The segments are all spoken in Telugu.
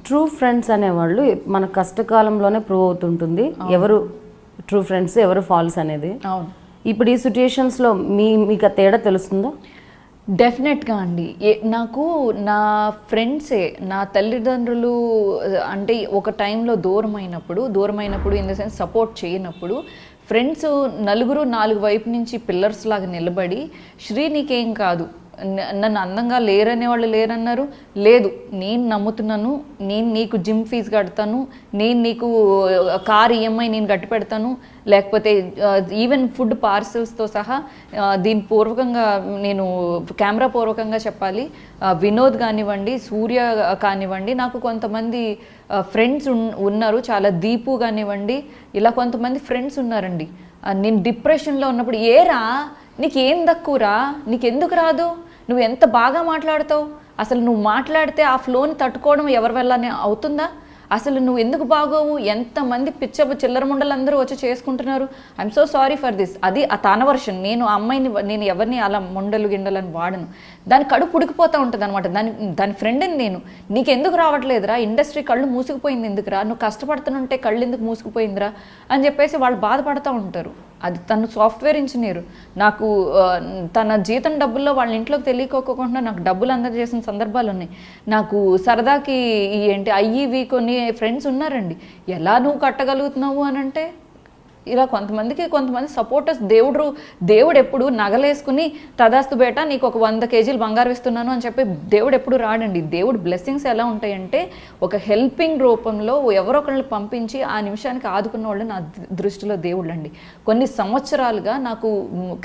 ట్రూ ఫ్రెండ్స్ అనేవాళ్ళు మన కష్టకాలంలోనే ప్రూవ్ అవుతుంటుంది ఎవరు ట్రూ ఫ్రెండ్స్ ఎవరు ఫాల్స్ అనేది. ఇప్పుడు ఈ సిచ్యుయేషన్స్లో మీకు ఆ తేడా తెలుస్తుందా? డెఫినెట్గా అండి. నాకు నా ఫ్రెండ్సే నా తల్లిదండ్రులు అంటే ఒక టైంలో దూరమైనప్పుడు ఇన్ ద సెన్స్ సపోర్ట్ చేయనప్పుడు ఫ్రెండ్స్ నలుగురు 4 వైపు నుంచి పిల్లర్స్ లాగా నిలబడి శ్రీ నీకేం కాదు, నన్ను అందంగా లేరనే వాళ్ళు లేరన్నారు, లేదు నేను నమ్ముతున్నాను, నేను నీకు జిమ్ ఫీజు కడతాను, నేను నీకు కార్ ఈఎంఐ నేను కట్టి పెడతాను, లేకపోతే ఈవెన్ ఫుడ్ పార్సల్స్తో సహా దీని పూర్వకంగా నేను కెమెరా పూర్వకంగా చెప్పాలి, వినోద్ కానివ్వండి, సూర్య కానివ్వండి, నాకు కొంతమంది ఫ్రెండ్స్ ఉన్నారు, చాలా దీపు కానివ్వండి, ఇలా కొంతమంది ఫ్రెండ్స్ ఉన్నారండి. నేను డిప్రెషన్లో ఉన్నప్పుడు ఏరా నీకేం తక్కువరా, నీకెందుకు రాదు, నువ్వు ఎంత బాగా మాట్లాడతావు, అసలు నువ్వు మాట్లాడితే ఆ ఫ్లోని తట్టుకోవడం ఎవరి వల్లనే అవుతుందా, అసలు నువ్వు ఎందుకు బాగోవు, ఎంతమంది చిల్లర ముండలందరూ వచ్చి చేసుకుంటున్నారు, I'm so sorry for this. అది ఆ తన వర్షన్. నేను అమ్మాయిని నేను ఎవరిని అలా ముండలు గిండలని వాడను. దాని కడుపు ఉడికిపోతూ ఉంటుంది అనమాట. దాని ఫ్రెండ్ని నేను, నీకెందుకు రావట్లేదురా, ఇండస్ట్రీ కళ్ళు మూసుకుపోయింది ఎందుకురా, నువ్వు కష్టపడుతుంటే కళ్ళు ఎందుకు మూసుకుపోయిందిరా అని చెప్పేసి వాళ్ళు బాధపడుతూ ఉంటారు. అది తను సాఫ్ట్వేర్ ఇంజనీర్, నాకు తన జీతం డబ్బుల్లో వాళ్ళ ఇంట్లోకి తెలియకోకుండా నాకు డబ్బులు అందజేసిన సందర్భాలు ఉన్నాయి. నాకు సరదాకి ఏంటి అయ్యి కొన్ని ఫ్రెండ్స్ ఉన్నారండి. ఎలా నువ్వు కట్టగలుగుతున్నావు అని అంటే ఇలా కొంతమంది సపోర్టర్స్. దేవుడు ఎప్పుడు నగలేసుకుని తదాస్తు బేట నీకు ఒక 100 కేజీలు బంగారం ఇస్తున్నాను అని చెప్పి దేవుడు ఎప్పుడు రాడండి. దేవుడు బ్లెస్సింగ్స్ ఎలా ఉంటాయంటే ఒక హెల్పింగ్ రూపంలో ఎవరొకరిని పంపించి ఆ నిమిషానికి ఆదుకున్న వాళ్ళు నా దృష్టిలో దేవుళ్ళు అండి. కొన్ని సంవత్సరాలుగా నాకు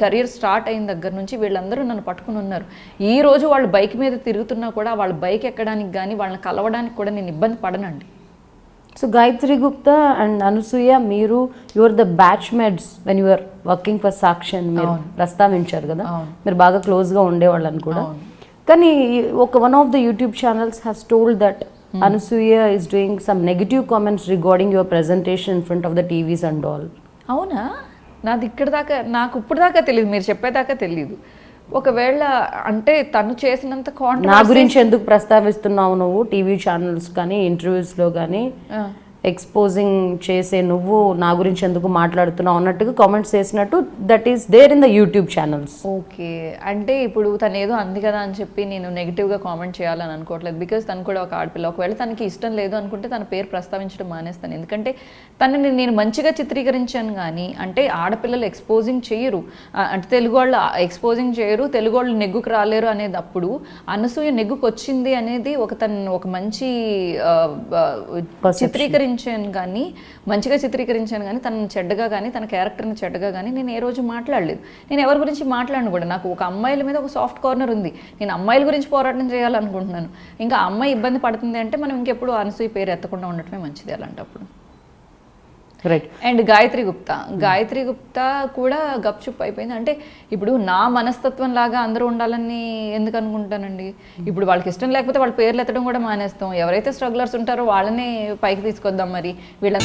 కెరీర్ స్టార్ట్ అయిన దగ్గర నుంచి వీళ్ళందరూ నన్ను పట్టుకుని ఉన్నారు. ఈ రోజు వాళ్ళు బైక్ మీద తిరుగుతున్నా కూడా వాళ్ళ బైక్ ఎక్కడానికి కానీ వాళ్ళని కలవడానికి కూడా నేను ఇబ్బంది పడనండి. So Gayatri Gupta and Anasuya, you are the batchmates when you are working for Sakshi అని మీరు ప్రస్తావించారు కదా, మీరు బాగా క్లోజ్గా ఉండేవాళ్ళని కూడా. కానీ one of the YouTube channels has told that Anasuya is doing some negative comments regarding your presentation in front of the TVs and all. అవునా? నాకు ఇప్పుడు దాకా తెలియదు, మీరు చెప్పేదాకా తెలియదు. ఒకవేళ అంటే తను చేసినంత నా గురించి ఎందుకు ప్రస్తావిస్తున్నావు నువ్వు టీవీ ఛానల్స్ కానీ ఇంటర్వ్యూస్లో కానీ, ఎక్స్పోజింగ్ చేసే నువ్వు నా గురించి ఎందుకు మాట్లాడుతున్నావు అన్నట్టుగా కామెంట్స్ చేసినట్టు that is there in the YouTube channels. Okay, అంటే ఇప్పుడు తను ఏదో అంది కదా అని చెప్పి నేను నెగిటివ్గా కామెంట్ చేయాలని అనుకోవట్లేదు. బికాజ్ తను కూడా ఒక ఆడపిల్ల. ఒకవేళ తనకి ఇష్టం లేదు అనుకుంటే తన పేరు ప్రస్తావించడం మానేస్తాను. ఎందుకంటే తనని నేను మంచిగా చిత్రీకరించాను కానీ, అంటే ఆడపిల్లలు ఎక్స్పోజింగ్ చేయరు, అంటే తెలుగు వాళ్ళు ఎక్స్పోజింగ్ చేయరు, తెలుగు వాళ్ళు నెగ్గుకు రాలేరు అనేది అప్పుడు అనసూయ నెగ్గుకు వచ్చింది అనేది ఒక మంచి మంచిగా చిత్రీకరించాను కానీ తనని చెడ్డగా కానీ తన క్యారెక్టర్ని చెడ్డగా కానీ నేను ఏ రోజు మాట్లాడలేదు. నేను ఎవరి గురించి మాట్లాడను కూడా. నాకు ఒక అమ్మాయిల మీద ఒక సాఫ్ట్ కార్నర్ ఉంది. నేను అమ్మాయిల గురించి పోరాటం చేయాలనుకుంటున్నాను. ఇంకా అమ్మాయి ఇబ్బంది పడుతుంది అంటే మనం ఇంకెప్పుడు అనసూయ పేరు ఎత్తకుండా ఉండటమే మంచిది అలాంటప్పుడు. రైట్. అండ్ గాయత్రి గుప్తా కూడా గప్చుప్ అయిపోయింది. అంటే ఇప్పుడు నా మనస్తత్వం లాగా అందరూ ఉండాలని ఎందుకు అనుకుంటానండి. ఇప్పుడు వాళ్ళకి ఇష్టం లేకపోతే వాళ్ళ పేర్లు ఎత్తడం కూడా మానేస్తాం. ఎవరైతే స్ట్రగ్లర్స్ ఉంటారో వాళ్ళనే పైకి తీసుకొద్దాం. మరి వీళ్ళ